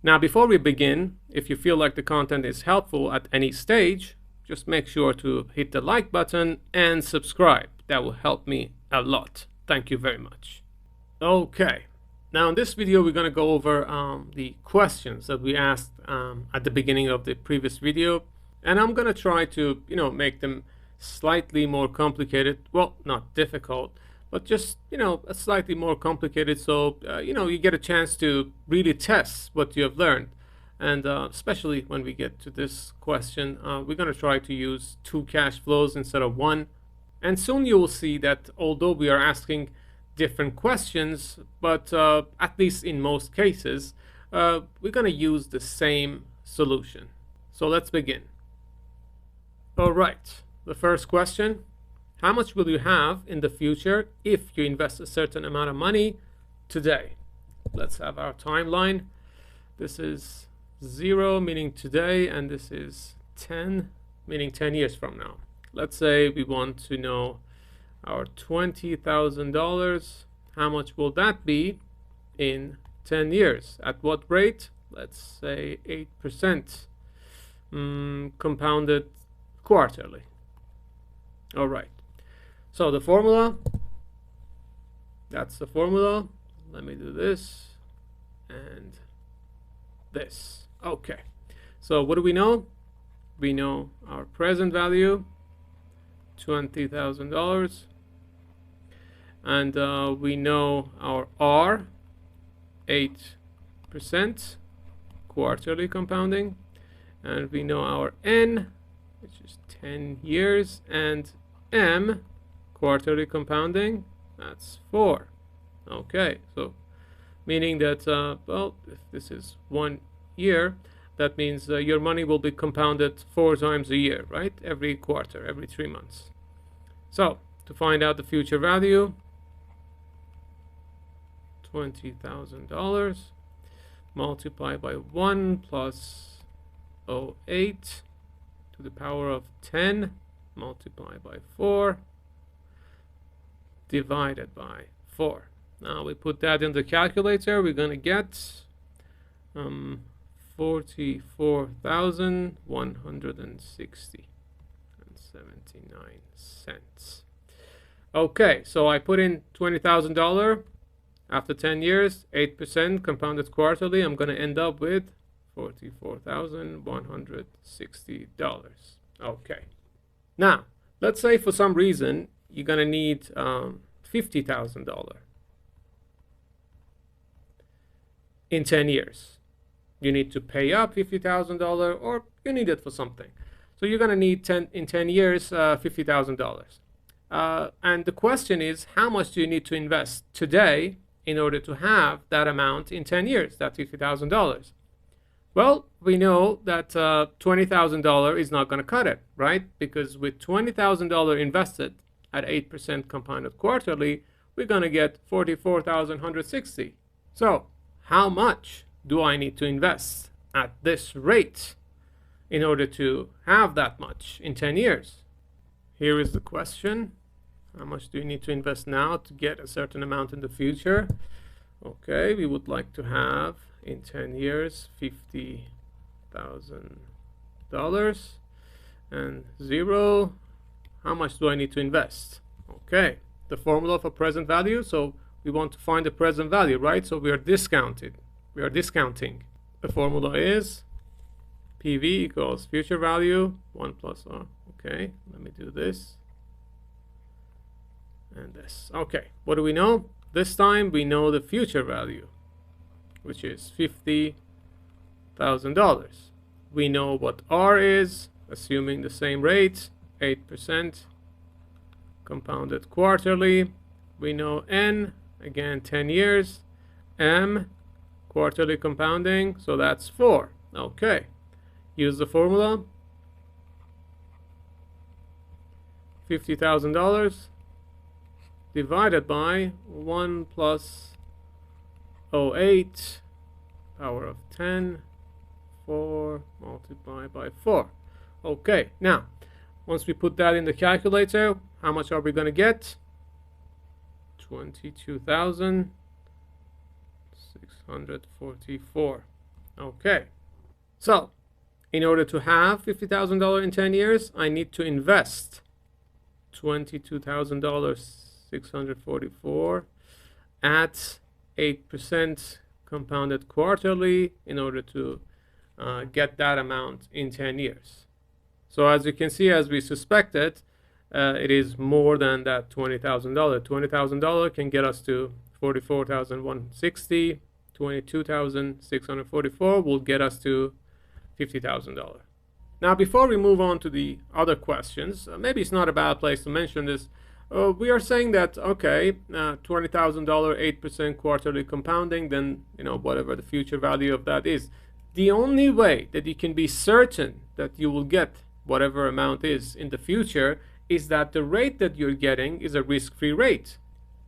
Now, before we begin, if you feel like the content is helpful at any stage, just make sure to hit the like button and subscribe. That will help me a lot. Thank you very much. Okay, now in this video we're going to go over the questions that we asked at the beginning of the previous video, and I'm going to try to make them slightly more complicated. Well, not difficult, but just slightly more complicated, so you get a chance to really test what you have learned. And especially when we get to this question, we're going to try to use 2 cash flows instead of 1. And soon you will see that although we are asking different questions, but at least in most cases, we're going to use the same solution. So let's begin. All right, the first question: how much will you have in the future if you invest a certain amount of money today? Let's have our timeline. This is 0, meaning today, and this is 10, meaning 10 years from now. Let's say we want to know our $20,000. How much will that be in 10 years? At what rate? Let's say 8%, compounded quarterly. All right. So the formula, that's the formula. Let me do this and this. Okay. So what do we know? We know our present value, $20,000, and we know our R, 8% quarterly compounding, and we know our N, which is 10 years, and M, quarterly compounding, that's 4. Okay, so meaning that well, if this is 1 year, that means your money will be compounded 4 times a year, right? Every quarter, every 3 months. So to find out the future value, $20,000 multiplied by 1 plus 0.8 to the power of 10 multiplied by 4 divided by 4. Now we put that in the calculator, we're going to get 44,160 and 79 cents. Okay, so I put in $20,000 after 10 years, 8% compounded quarterly. I'm going to end up with $44,160. Okay. Now, let's say for some reason you're going to need $50,000 in 10 years. You need to pay up $50,000, or you need it for something. So you're going to need in 10 years $50,000. And the question is, how much do you need to invest today in order to have that amount in 10 years, that $50,000? Well, we know that $20,000 is not going to cut it, right? Because with $20,000 invested at 8% compounded quarterly, we're going to get $44,160. So how much do I need to invest at this rate in order to have that much in 10 years? Here is the question. How much do you need to invest now to get a certain amount in the future? Okay, we would like to have in 10 years $50,000 and 0. How much do I need to invest? Okay, the formula for present value. So we want to find the present value, right? So we are discounting. The formula is PV equals future value 1 plus R. Okay, let me do this and this. Okay, what do we know? This time we know the future value, which is $50,000. We know what R is, assuming the same rate, 8% compounded quarterly. We know N, again 10 years. M, quarterly compounding, so that's 4. Okay, use the formula. $50,000 divided by 1 plus 0.8 power of 10, 4 multiplied by 4. Okay, now once we put that in the calculator, how much are we going to get? 22,644. Okay, so in order to have $50,000 in 10 years, I need to invest $22,644 at 8% compounded quarterly in order to get that amount in 10 years. So as you can see, as we suspected, it is more than that $20,000. $20,000 can get us to $44,160. $22,644 will get us to $50,000. Now, before we move on to the other questions, maybe it's not a bad place to mention this. We are saying that, okay, $20,000, 8% quarterly compounding, then, whatever the future value of that is. The only way that you can be certain that you will get whatever amount is in the future is that the rate that you're getting is a risk-free rate.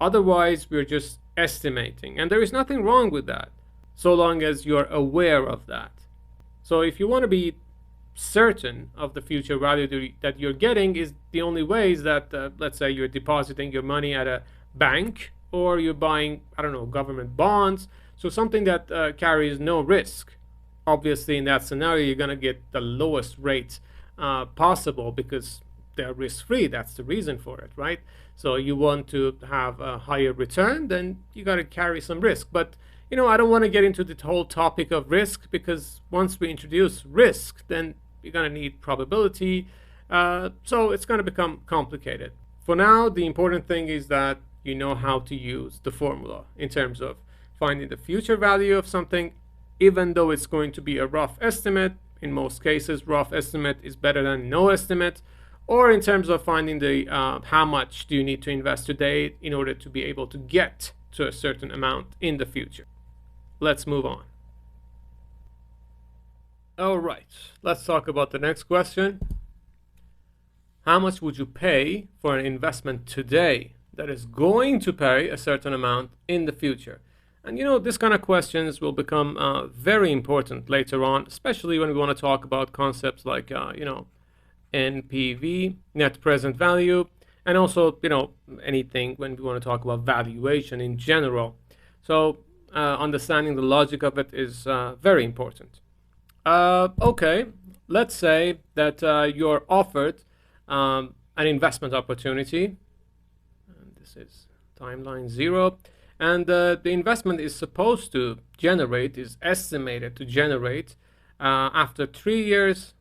Otherwise, we're just estimating. And there is nothing wrong with that, so long as you're aware of that. So if you want to be certain of the future value that you're getting, is the only way is that, let's say you're depositing your money at a bank, or you're buying, government bonds. So something that carries no risk. Obviously, in that scenario, you're going to get the lowest rate possible because they're risk-free. That's the reason for it, right? So you want to have a higher return, then you got to carry some risk. But I don't want to get into the whole topic of risk, because once we introduce risk, then you're going to need probability. So it's going to become complicated. For now, the important thing is that you know how to use the formula in terms of finding the future value of something, even though it's going to be a rough estimate. In most cases, rough estimate is better than no estimate. Or in terms of finding the how much do you need to invest today in order to be able to get to a certain amount in the future. Let's move on. All right, let's talk about the next question. How much would you pay for an investment today that is going to pay a certain amount in the future? And this kind of questions will become very important later on, especially when we want to talk about concepts like, NPV, net present value, and also, anything when we want to talk about valuation in general. So understanding the logic of it is very important. Okay, let's say that you're offered an investment opportunity. And this is timeline 0. And the investment is supposed to generate, is estimated to generate after 3 years,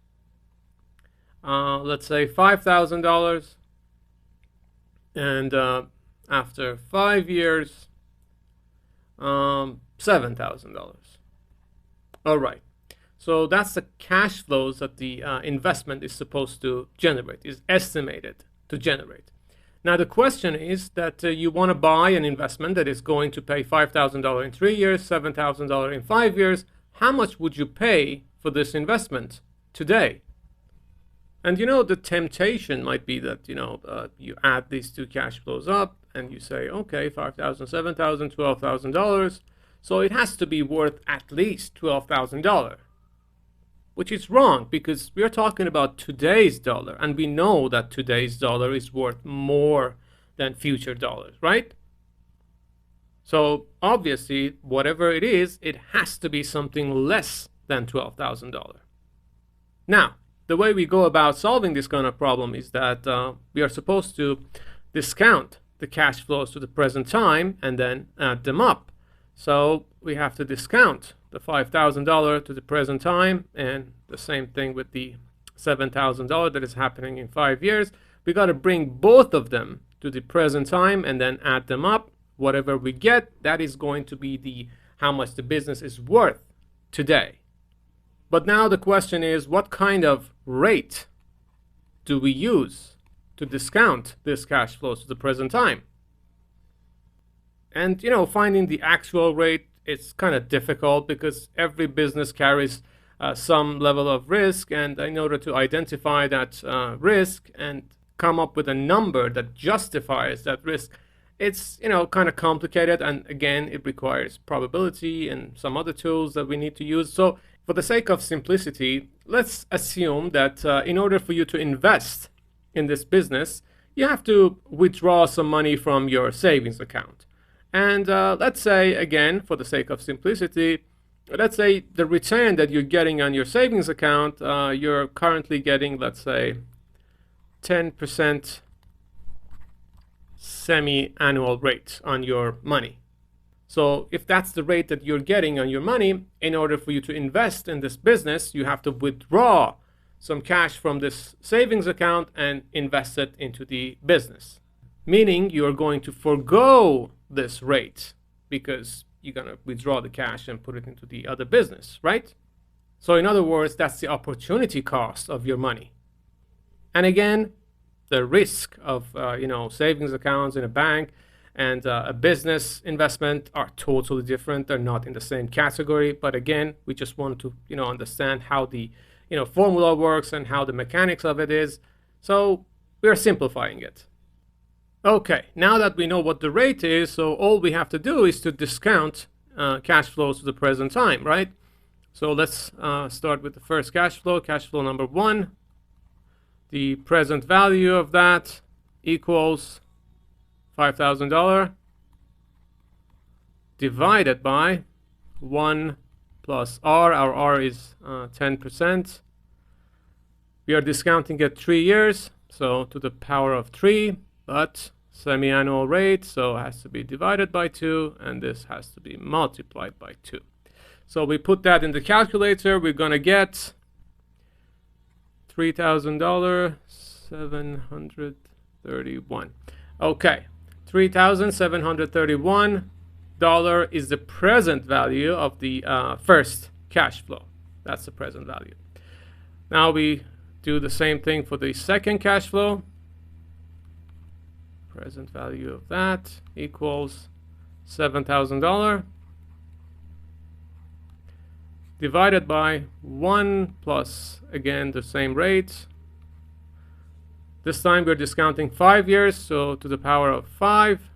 let's say $5,000, and after 5 years, $7,000. All right. So that's the cash flows that the investment is supposed to generate, is estimated to generate. Now the question is that you want to buy an investment that is going to pay $5,000 in 3 years, $7,000 in 5 years. How much would you pay for this investment today? And the temptation might be that you add these two cash flows up and you say, okay, $5,000, $7,000, $12,000. So it has to be worth at least $12,000. Which is wrong, because we're talking about today's dollar, and we know that today's dollar is worth more than future dollars, right? So obviously, whatever it is, it has to be something less than $12,000. Now, the way we go about solving this kind of problem is that we are supposed to discount the cash flows to the present time and then add them up. So we have to discount the $5,000 to the present time, and the same thing with the $7,000 that is happening in 5 years. We got to bring both of them to the present time and then add them up. Whatever we get, that is going to be how much the business is worth today. But now the question is, what kind of rate do we use to discount this cash flows to the present time? And finding the actual rate, it's kind of difficult because every business carries some level of risk, and in order to identify that risk and come up with a number that justifies that risk, it's kind of complicated, and again it requires probability and some other tools that we need to use. So for the sake of simplicity, let's assume that in order for you to invest in this business, you have to withdraw some money from your savings account. And let's say, again, for the sake of simplicity, let's say the return that you're getting on your savings account, you're currently getting, let's say, 10% semi-annual rate on your money. So if that's the rate that you're getting on your money, in order for you to invest in this business, you have to withdraw some cash from this savings account and invest it into the business. Meaning you're going to forego this rate because you're going to withdraw the cash and put it into the other business, right? So in other words, that's the opportunity cost of your money. And again, the risk of savings accounts in a bank and a business investment are totally different. They're not in the same category. But again, we just want to understand how the formula works and how the mechanics of it is. So we're simplifying it. Okay, now that we know what the rate is, so all we have to do is to discount cash flows to the present time, right? So let's start with the first cash flow number 1. The present value of that equals $5,000 divided by 1 plus R. Our R is 10%. We are discounting it 3 years, so to the power of 3, but semi-annual rate, so it has to be divided by 2, and this has to be multiplied by 2. So we put that in the calculator. We're going to get $3,000, 731. Okay, $3,731 is the present value of the first cash flow. That's the present value. Now we do the same thing for the second cash flow. Present value of that equals $7,000 divided by 1 plus, again, the same rate. This time we're discounting 5 years, so to the power of 5.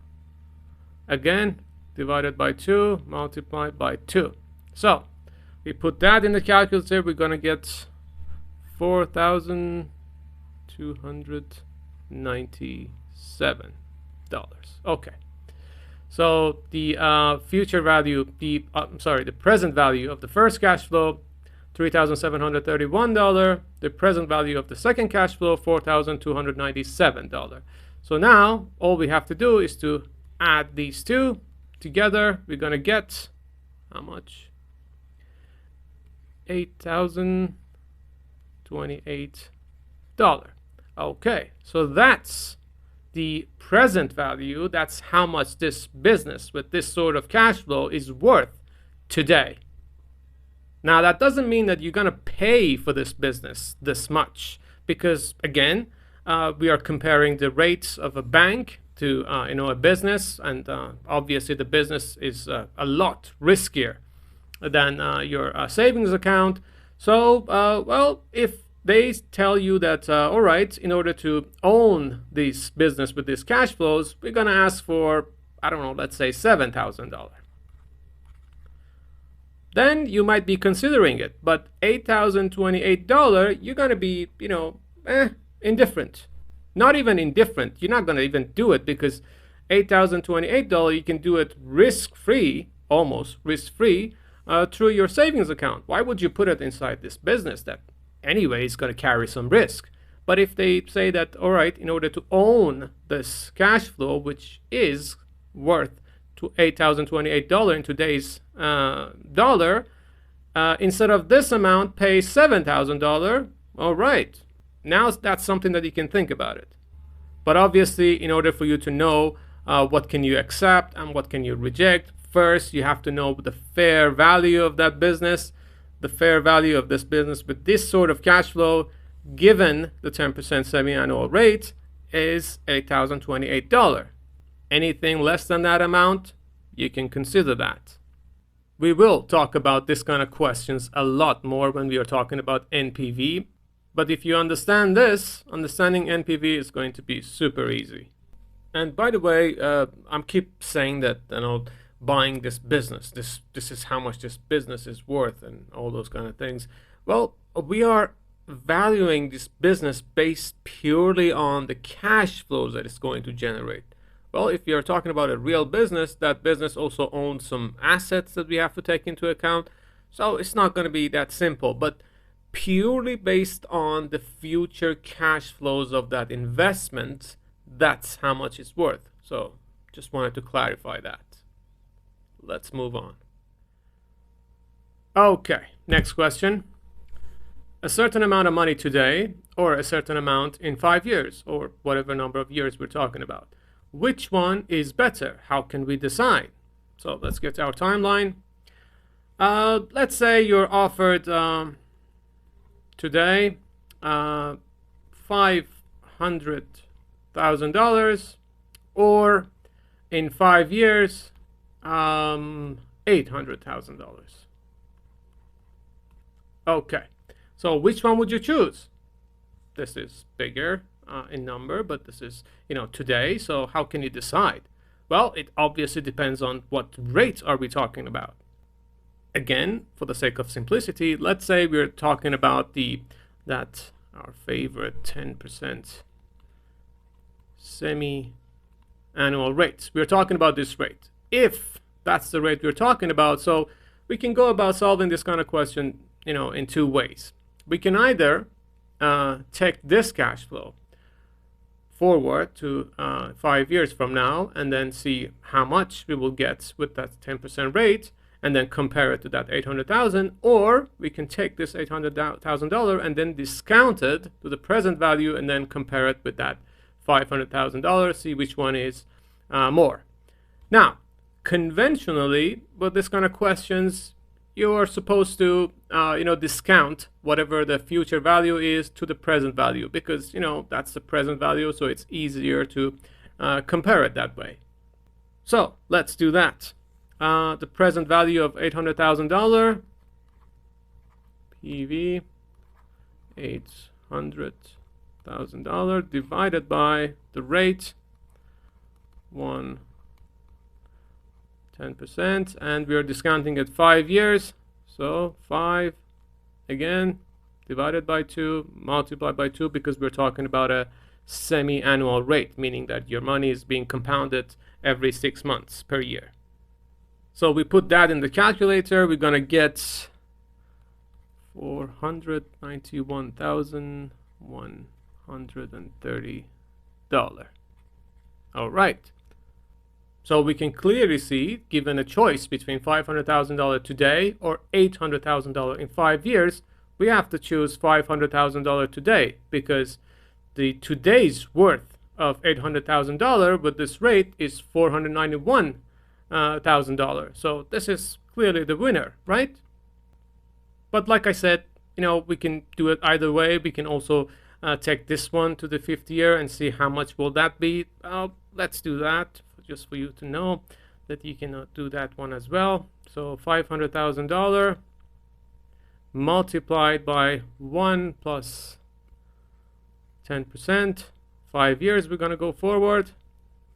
Again, divided by 2, multiplied by 2. So we put that in the calculator. We're going to get $4,297. Okay. So the future value, the present value of the first cash flow, $3,731. The present value of the second cash flow, $4,297. So now all we have to do is to add these two together. We're going to get how much? $8,028. Okay, so that's the present value. That's how much this business with this sort of cash flow is worth today. Now that doesn't mean that you're going to pay for this business this much, because again, we are comparing the rates of a bank to a business, and obviously the business is a lot riskier than your savings account. So well, if they tell you that, all right, in order to own this business with these cash flows, we're going to ask for, I don't know, let's say $7,000. Then you might be considering it. But $8,028, you're going to be, indifferent. Not even indifferent. You're not going to even do it, because $8,028, you can do it risk-free, almost risk-free, through your savings account. Why would you put it inside this business that anyway is going to carry some risk? But if they say that, all right, in order to own this cash flow, which is worth to $8,028 in today's dollar, instead of this amount, pay $7,000. All right, now that's something that you can think about it. But obviously, in order for you to know what can you accept and what can you reject, first you have to know the fair value of that business. The fair value of this business with this sort of cash flow, given the 10% semi-annual rate, is $8,028. Anything less than that amount, you can consider that. We will talk about this kind of questions a lot more when we are talking about NPV. But if you understand this, understanding NPV is going to be super easy. And by the way, I keep saying that, buying this business, this is how much this business is worth and all those kind of things. Well, we are valuing this business based purely on the cash flows that it's going to generate. Well, if you're talking about a real business, that business also owns some assets that we have to take into account. So it's not going to be that simple, but purely based on the future cash flows of that investment, that's how much it's worth. So just wanted to clarify that. Let's move on. Okay, next question. A certain amount of money today or a certain amount in 5 years, or whatever number of years we're talking about. Which one is better? How can we decide? So let's get to our timeline. Let's say you're offered today $500,000, or in 5 years $800,000. Okay, so which one would you choose? This is bigger in number, but this is, today. So how can you decide? Well, it obviously depends on what rate are we talking about. Again, for the sake of simplicity, let's say we're talking about our favorite 10% semi-annual rate. We're talking about this rate. If that's the rate we're talking about, so we can go about solving this kind of question, in two ways. We can either take this cash flow forward to 5 years from now and then see how much we will get with that 10% rate and then compare it to that 800,000, or we can take this $800,000 and then discount it to the present value and then compare it with that $500,000, see which one is more. Now, conventionally, with this kind of questions, you are supposed to, discount whatever the future value is to the present value, because, that's the present value, so it's easier to compare it that way. So let's do that. The present value of $800,000, PV, $800,000 divided by the rate, 10%, and we are discounting at 5 years. So 5 again divided by 2, multiplied by 2, because we're talking about a semi-annual rate, meaning that your money is being compounded every 6 months per year. So we put that in the calculator, we're going to get $491,130. All right. So we can clearly see, given a choice between $500,000 today or $800,000 in 5 years, we have to choose $500,000 today, because the today's worth of $800,000 with this rate is $491,000. So this is clearly the winner, right? But like I said, we can do it either way. We can also take this one to the 5th year and see how much will that be. Let's do that, just for you to know that you can do that one as well. So $500,000 multiplied by 1 plus 10%. 5 years we're going to go forward.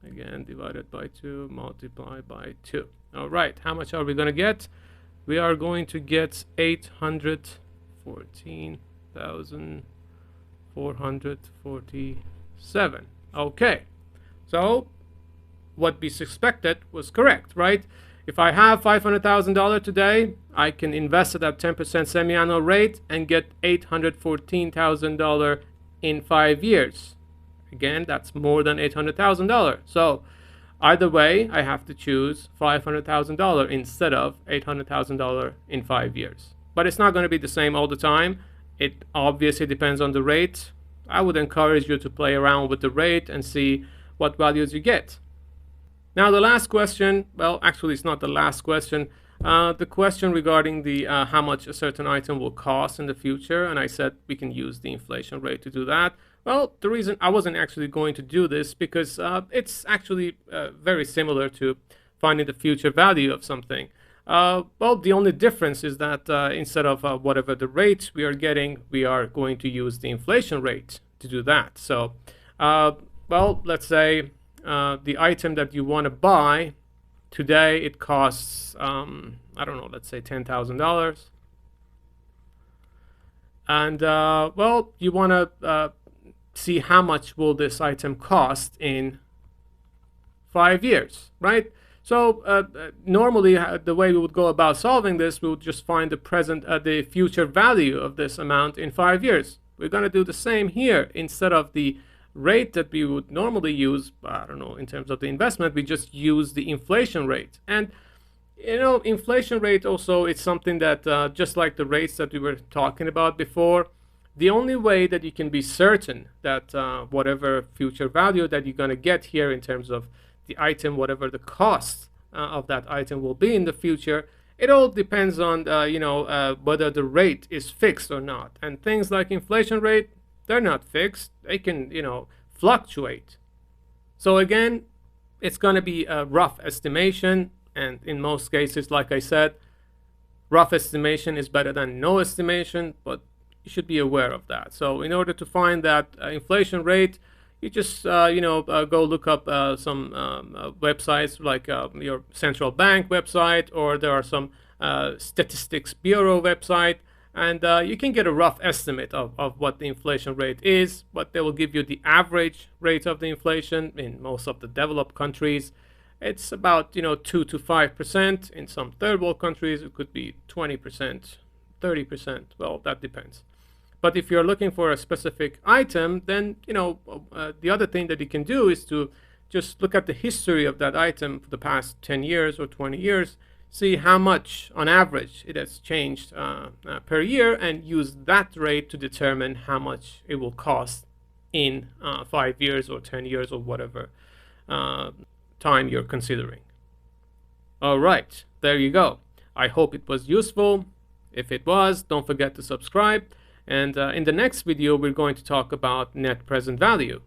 Again, divided by 2, multiplied by 2. All right, how much are we going to get? We are going to get $814,447. Okay, so what we suspected was correct, right? If I have $500,000 today, I can invest it at 10% semi-annual rate and get $814,000 in 5 years. Again, that's more than $800,000. So either way, I have to choose $500,000 instead of $800,000 in 5 years. But it's not going to be the same all the time. It obviously depends on the rate. I would encourage you to play around with the rate and see what values you get. Now the last question, well, actually it's not the last question. The question regarding the how much a certain item will cost in the future, and I said we can use the inflation rate to do that. Well, the reason I wasn't actually going to do this because it's actually very similar to finding the future value of something. Well, the only difference is that instead of whatever the rate we are getting, we are going to use the inflation rate to do that. So, well, let's say the item that you want to buy today, it costs, I don't know, let's say $10,000. And, well, you want to see how much will this item cost in 5 years, right? So normally the way we would go about solving this, we would just find the future value of this amount in 5 years. We're going to do the same here. Instead of the rate that we would normally use, I don't know, in terms of the investment, we just use the inflation rate. And inflation rate also, it's something that just like the rates that we were talking about before, the only way that you can be certain that whatever future value that you're going to get here in terms of the item, whatever the cost of that item will be in the future, it all depends on whether the rate is fixed or not. And things like inflation rate, they're not fixed. They can fluctuate. So again, it's going to be a rough estimation, and in most cases, like I said, rough estimation is better than no estimation, but you should be aware of that. So in order to find that inflation rate, you just go look up some websites like your central bank website, or there are some statistics bureau website, and you can get a rough estimate of what the inflation rate is, but they will give you the average rate of the inflation in most of the developed countries. It's about 2 to 5%. In some third world countries, it could be 20%, 30%. Well, that depends. But if you're looking for a specific item, then the other thing that you can do is to just look at the history of that item for the past 10 years or 20 years, see how much on average it has changed per year, and use that rate to determine how much it will cost in 5 years or 10 years or whatever time you're considering. All right, there you go. I hope it was useful. If it was, don't forget to subscribe. And in the next video, we're going to talk about net present value.